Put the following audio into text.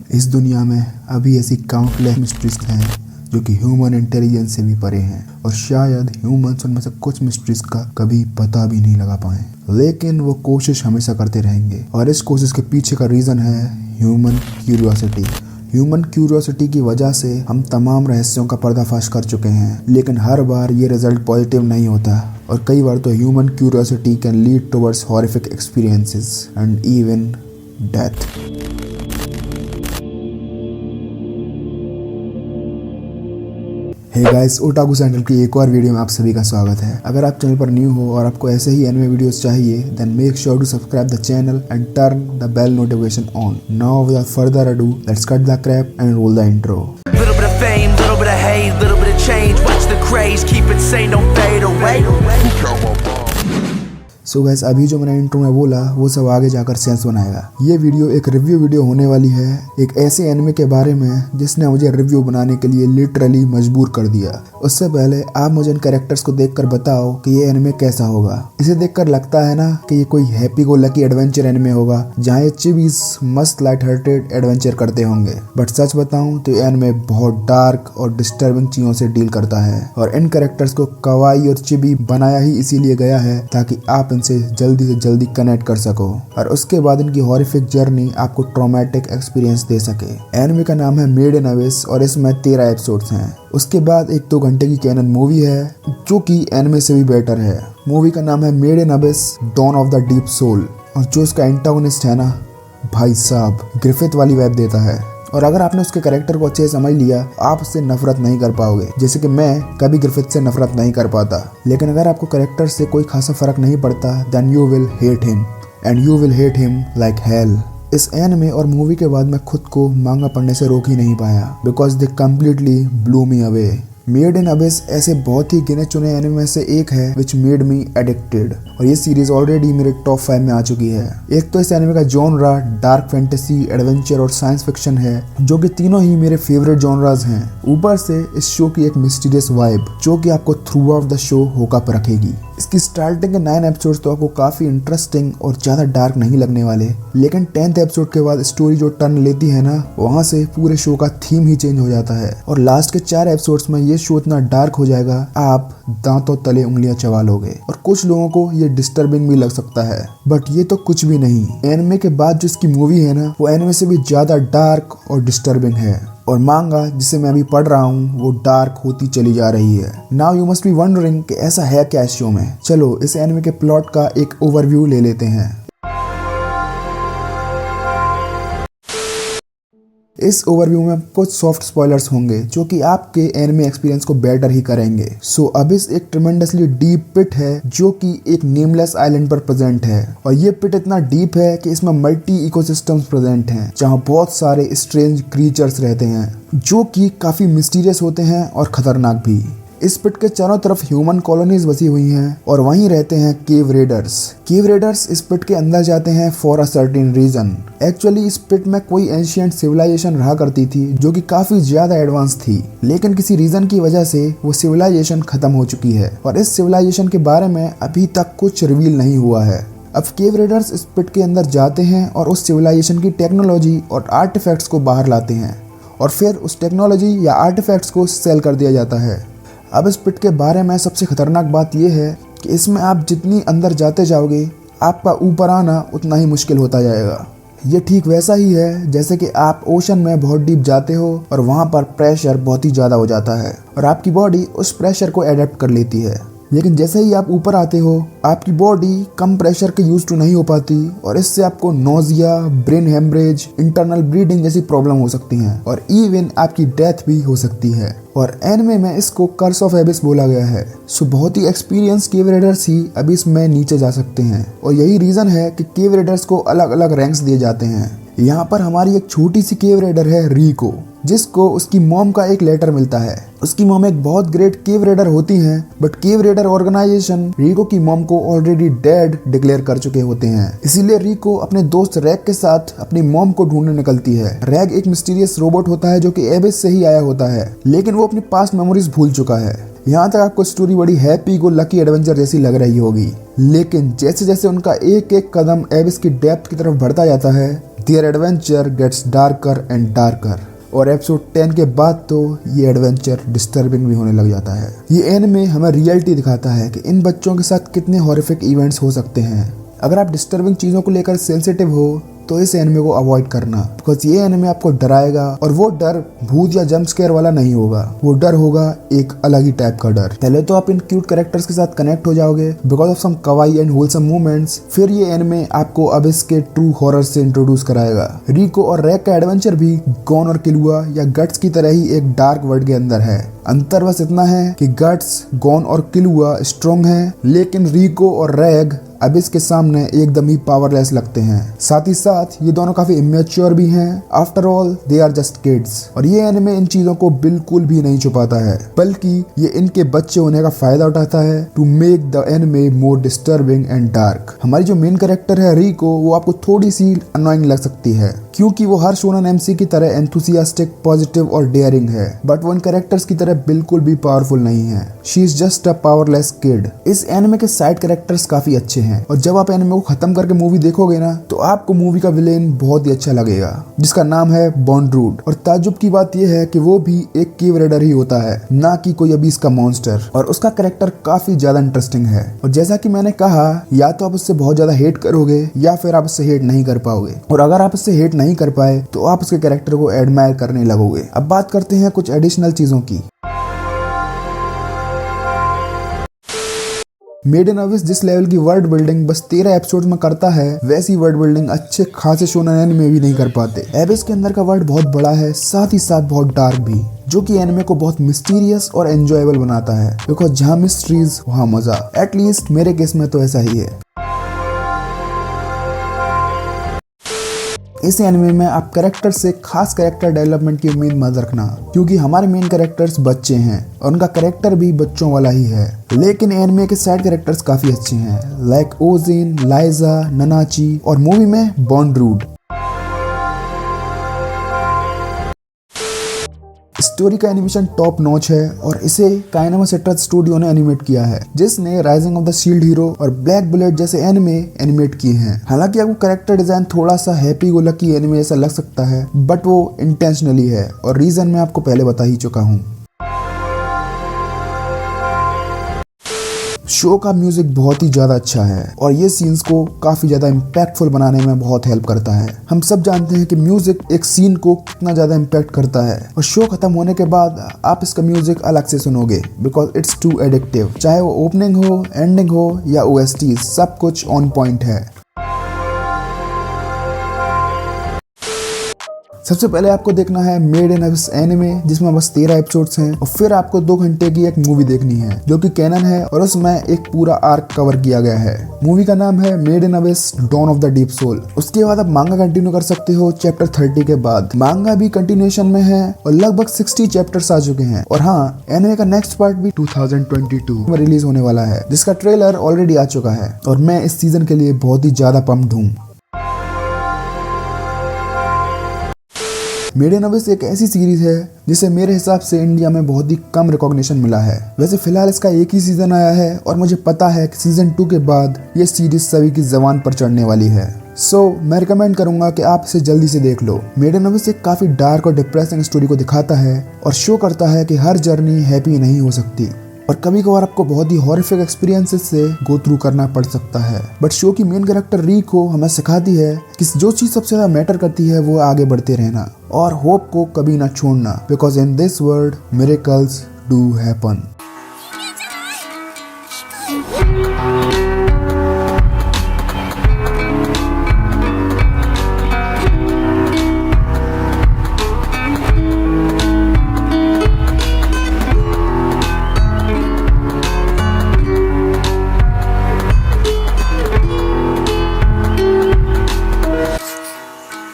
इस दुनिया में अभी ऐसी काउंटलेस मिस्ट्रीज हैं जो कि ह्यूमन इंटेलिजेंस से भी परे हैं और शायद ह्यूमंस उनमें से कुछ मिस्ट्रीज का कभी पता भी नहीं लगा पाए, लेकिन वो कोशिश हमेशा करते रहेंगे। और इस कोशिश के पीछे का रीज़न है ह्यूमन क्यूरियोसिटी। ह्यूमन क्यूरियोसिटी की वजह से हम तमाम रहस्यों का पर्दाफाश कर चुके हैं, लेकिन हर बार ये रिजल्ट पॉजिटिव नहीं होता और कई बार तो human curiosity can lead towards horrific experiences and even death. Hey guys, Otaku Sandle की एक और वीडियो में आप सभी का स्वागत है। अगर आप चैनल पर न्यू हो और आपको ऐसे ही एनिमे वीडियोस चाहिए, then make sure to subscribe the channel and turn the bell notification on. Now without further ado, let's cut the crap and roll the intro. Little bit of fame, little bit of hate, little bit of change. Watch the craze, keep it sane, don't fade away. So guys, अभी जो मैंने intro में बोला वो सब आगे जाकर sense बनाएगा। ये वीडियो एक रिव्यू वीडियो होने वाली है, एक ऐसे एनिमे के बारे में जिसने मुझे रिव्यू बनाने के लिए लिटरली मजबूर कर दिया। उससे पहले आप मुझे इन कैरेक्टर्स को देखकर बताओ कि ये एनिमे कैसा होगा। इसे देखकर लगता है ना कि ये कोई happy go lucky adventure anime होगा जहाँ ये चिबीज मस्त लाइट हार्टेड एडवेंचर करते होंगे, बट सच बताऊं तो ये एनिमे बहुत डार्क और डिस्टर्बिंग चीजों से डील करता है। और इन कैरेक्टर्स को कवाई और चिबी बनाया ही इसीलिए गया है ताकि आप से जल्दी कनेक्ट कर सको और उसके बाद इनकी हॉरिफिक जर्नी आपको ट्रॉमेटिक एक्सपीरियंस दे सके। एनिमे का नाम है मेड इन अबिस और इसमें 13 एपिसोड्स हैं। उसके बाद एक 2 घंटे की कैनन मूवी है जो कि एनिमे से भी बेटर है। मूवी का नाम है made in Abyss Dawn of the deep Soul और जो उसका एंटागोनिस्ट है ना, भाई साहब ग्रिफिथ वाली वाइब देता है। और अगर आपने उसके कैरेक्टर को अच्छे से समझ लिया, आप उससे नफरत नहीं कर पाओगे, जैसे कि मैं कभी ग्रिफिथ से नफरत नहीं कर पाता। लेकिन अगर आपको कैरेक्टर से कोई खासा फर्क नहीं पड़ता, then you will hate him and you will hate him like hell. इस एनिमे और मूवी के बाद मैं खुद को मांगा पढ़ने से रोक ही नहीं पाया, because they completely blue me away. Made in Abish ऐसे बहुत ही गिने चुने एनिमे में से एक है विच मेड मी एडिक्टेड और ये सीरीज ऑलरेडी मेरे टॉप 5 में आ चुकी है। एक तो इस एनिमे का जॉनरा डार्क फैंटेसी, एडवेंचर और साइंस फिक्शन है, जो कि तीनों ही मेरे फेवरेट जॉनराज हैं। ऊपर से इस शो की एक मिस्टीरियस वाइब जो कि आपको थ्रू आउट द शो होकअप रखेगी। इसकी स्टार्टिंग के 9 एपिसोड्स तो आपको काफी इंटरेस्टिंग और ज्यादा डार्क नहीं लगने वाले, लेकिन 10th एपिसोड के बाद स्टोरी जो टर्न लेती है ना, वहां से पूरे शो का थीम ही चेंज हो जाता है और लास्ट के 4 एपिसोड्स में ये शो इतना डार्क हो जाएगा आप दांतों तले उंगलियां चबा लोगे। और कुछ लोगों को ये डिस्टर्बिंग भी लग सकता है, बट ये तो कुछ भी नहीं। एनिमे के बाद जो इसकी मूवी है ना, वो एनिमे से भी ज्यादा डार्क और डिस्टर्बिंग है और मांगा जिसे मैं अभी पढ़ रहा हूँ वो डार्क होती चली जा रही है। Now you must be wondering कि ऐसा है क्या इस शो में। चलो इस एनिमे के प्लॉट का एक ओवरव्यू ले लेते हैं। इस ओवरव्यू में कुछ सॉफ्ट स्पॉयलर्स होंगे जो कि आपके एनिमे एक्सपीरियंस को बेटर ही करेंगे। सो अबिस एक ट्रेमेंडसली डीप पिट है जो कि एक नेमलेस आइलैंड पर प्रेजेंट है और ये पिट इतना डीप है कि इसमें मल्टी इकोसिस्टम्स प्रेजेंट हैं जहाँ बहुत सारे स्ट्रेंज क्रीचर्स रहते हैं जो कि काफी मिस्टीरियस होते हैं और खतरनाक भी। इस पिट के चारों तरफ ह्यूमन कॉलोनीज बसी हुई हैं और वहीं रहते हैं केव रेडर्स। केव रेडर्स इस पिट के अंदर जाते हैं for a certain reason. Actually इस पिट में कोई एंशिएंट सिविलाइजेशन रहा करती थी जो कि काफी ज्यादा एडवांस थी, लेकिन किसी रीजन की वजह से वो सिविलाइजेशन खत्म हो चुकी है और इस सिविलाइजेशन के बारे में अभी तक कुछ रिवील नहीं हुआ है। अब केव रेडर्स इस पिट के अंदर जाते हैं और उस सिविलाइजेशन की टेक्नोलॉजी और आर्टिफैक्ट्स को बाहर लाते हैं और फिर उस टेक्नोलॉजी या आर्टिफैक्ट्स को सेल कर दिया जाता है। अब इस पिट के बारे में सबसे खतरनाक बात यह है कि इसमें आप जितनी अंदर जाते जाओगे, आपका ऊपर आना उतना ही मुश्किल होता जाएगा। ये ठीक वैसा ही है जैसे कि आप ओशन में बहुत डीप जाते हो और वहाँ पर प्रेशर बहुत ही ज़्यादा हो जाता है और आपकी बॉडी उस प्रेशर को एडेप्ट कर लेती है। लेकिन जैसे ही आप ऊपर आते हो, आपकी बॉडी कम प्रेशर के यूज टू नहीं हो पाती और इससे आपको nausea, brain haemorrhage, internal bleeding जैसी प्रॉब्लम हो सकती हैं और इवन आपकी डेथ भी हो सकती है। और एनिमे में इसको कर्स ऑफ एबिस बोला गया है। सो बहुत ही एक्सपीरियंस केव रेडर्स ही अबिस में नीचे जा सकते हैं और यही रीजन है कि केव रेडर्स को अलग अलग रैंक्स दिए जाते हैं। यहाँ पर हमारी एक छोटी सी केव रेडर है रिको, जिसको उसकी मॉम का एक लेटर मिलता है। उसकी मॉम एक बहुत ग्रेट केव रेडर होती हैं, बट केव रेडर ऑर्गेनाइजेशन रिको की मॉम को ऑलरेडी डेड डिक्लेयर कर चुके होते हैं। इसीलिए रिको अपने दोस्त रैग के साथ अपनी मॉम को ढूंढने निकलती है। रैग एक मिस्टीरियस रोबोट होता है जो कि एबिस से ही आया होता है, लेकिन वो अपनी पास्ट मेमोरीज भूल चुका है। यहाँ तक आपको स्टोरी बड़ी हैप्पी गो लकी एडवेंचर जैसी लग रही होगी, लेकिन जैसे जैसे उनका एक एक कदम एबिस की डेप्थ की तरफ बढ़ता जाता है, there adventure gets darker and darker. और एपिसोड 10 के बाद तो ये एडवेंचर डिस्टर्बिंग भी होने लग जाता है। ये एनिमे हमें रियलिटी दिखाता है कि इन बच्चों के साथ कितने हॉरिफिक इवेंट्स हो सकते हैं। अगर आप डिस्टर्बिंग चीज़ों को लेकर सेंसिटिव हो तो इस एनिमे को अवॉइड करना, बिकॉज ये एनिमे आपको डराएगा और वो डर भूत या जंप स्केयर वाला नहीं होगा। वो डर होगा एक अलग ही टाइप का डर। पहले तो आप इन क्यूट कैरेक्टर्स के साथ कनेक्ट हो जाओगे because of some kawaii and wholesome movements. फिर ये एनिमे आपको अब इसके ट्रू हॉरर से इंट्रोड्यूस कराएगा। रिको और रैक का एडवेंचर भी गॉन और किलुआ या गट्स की तरह ही एक डार्क वर्ल्ड के अंदर है। अंतर बस इतना है कि गट्स, गॉन और किलुआ स्ट्रॉन्ग है, लेकिन रिको और रैग अब इसके सामने एकदम ही पावरलेस लगते हैं। साथ ही साथ ये दोनों काफी इमेच्योर भी हैं। After all they are just kids. और ये एनिमे इन चीजों को बिल्कुल भी नहीं छुपाता है, बल्कि ये इनके बच्चे होने का फायदा उठाता है to make the anime more disturbing and dark. हमारी जो मेन कैरेक्टर है रिको, वो आपको थोड़ी सी अनोइंग लग सकती है क्योंकि वो हर शोनन एमसी की तरह एंथुसियास्टिक, पॉजिटिव और डेयरिंग है, बट वो इन कैरेक्टर्स की तरह बिल्कुल भी पावरफुल नहीं है। She is just a powerless kid. इस एनिमे के साइड कैरेक्टर्स काफी अच्छे हैं और जब आप एनिमे को खत्म करके मूवी देखोगे ना तो आपको मूवी का विलेन बहुत ही अच्छा लगेगा, जिसका नाम है बॉन्ड्रूड। और ताज्जुब की बात यह है कि वो भी एक केव रेडर ही होता है, ना कि कोई अभी इसका मॉन्स्टर। और उसका कैरेक्टर काफी ज्यादा इंटरेस्टिंग है। और जैसा कि मैंने कहा, या तो आप उससे बहुत ज्यादा हेट करोगे या फिर आप उससे हेट नहीं कर पाओगे। और अगर आप उससे हेट नहीं कर पाए तो आप उसके कैरेक्टर को एडमायर करने लगोगे। अब बात करते हैं कुछ एडिशनल चीजों की। मेड इन अविस जिस लेवल की वर्ल्ड बिल्डिंग बस 13 एपिसोड में करता है, वैसी वर्ल्ड बिल्डिंग अच्छे खासे शोनन एनिमे भी नहीं कर पाते। एबिस के अंदर का वर्ल्ड बहुत बड़ा है, साथ ही साथ बहुत डार्क भी, जो कि एनिमे को बहुत मिस्टीरियस और एंजॉयबल बनाता है। बिकॉज जहाँ मिस्ट्रीज वहाँ मजा। एटलीस्ट मेरे केस में तो ऐसा ही है। इस एनिमे में आप कैरेक्टर से खास कैरेक्टर डेवलपमेंट की उम्मीद मत रखना, क्योंकि हमारे मेन कैरेक्टर्स बच्चे हैं और उनका कैरेक्टर भी बच्चों वाला ही है। लेकिन एनिमे के साइड कैरेक्टर्स काफी अच्छे हैं, लाइक ओजिन, लाइजा, ननाची और मूवी में बॉन्ड्रूड। स्टोरी का एनिमेशन टॉप नॉच है और इसे काइनेमा सेंटर स्टूडियो ने एनिमेट किया है, जिसने rising of the shield hero और ब्लैक बुलेट जैसे एनिमे एनिमेट किए हैं। हालांकि आपको कैरेक्टर डिजाइन थोड़ा सा हैप्पी गो लकी एनिमे जैसा लग सकता है, बट वो इंटेंशनली है और रीजन मैं आपको पहले बता ही चुका हूँ। शो का म्यूजिक बहुत ही ज्यादा अच्छा है और ये सीन्स को काफी ज्यादा इम्पैक्टफुल बनाने में बहुत हेल्प करता है। हम सब जानते हैं कि म्यूजिक एक सीन को कितना ज्यादा इम्पैक्ट करता है और शो खत्म होने के बाद आप इसका म्यूजिक अलग से सुनोगे बिकॉज इट्स टू एडिक्टिव। चाहे वो ओपनिंग हो, एंडिंग हो या OST, सब कुछ ऑन पॉइंट है। सबसे पहले आपको देखना है मेड इन अविस एनिमे, जिसमें बस 13 एपिसोड्स हैं और फिर आपको 2 घंटे की एक मूवी देखनी है जो कि कैनन है और उसमें एक पूरा आर्क कवर किया गया है। मूवी का नाम है made in abyss dawn of the deep soul. उसके बाद आप मांगा कंटिन्यू कर सकते हो चैप्टर 30 के बाद। मांगा भी कंटिन्यूएशन में है और लगभग 60 चैप्टर्स आ चुके हैं। और हाँ, एनिमे का नेक्स्ट पार्ट भी 2022 में रिलीज होने वाला है, जिसका ट्रेलर ऑलरेडी आ चुका है और मैं इस सीजन के लिए बहुत ही ज्यादा पम्प्ड हूँ। मेड इन अविस एक ऐसी सीरीज है जिसे मेरे हिसाब से इंडिया में बहुत ही कम रिकॉग्निशन मिला है। वैसे फिलहाल इसका एक ही सीजन आया है और मुझे पता है कि सीजन 2 के बाद ये सीरीज सभी की जबान पर चढ़ने वाली है। मैं रिकमेंड करूंगा कि आप इसे जल्दी से देख लो। मेड इन अविस एक काफी डार्क और डिप्रेसिंग स्टोरी को दिखाता है और शो करता है कि हर जर्नी हैप्पी नहीं हो सकती और कभी कभार आपको बहुत ही हॉरिफिक एक्सपीरियंसेस से गो थ्रू करना पड़ सकता है। बट शो की मेन कैरेक्टर रिको हमें सिखाती है कि जो चीज सबसे ज्यादा मैटर करती है वो आगे बढ़ते रहना और होप को कभी ना छोड़ना, because in this world miracles do happen.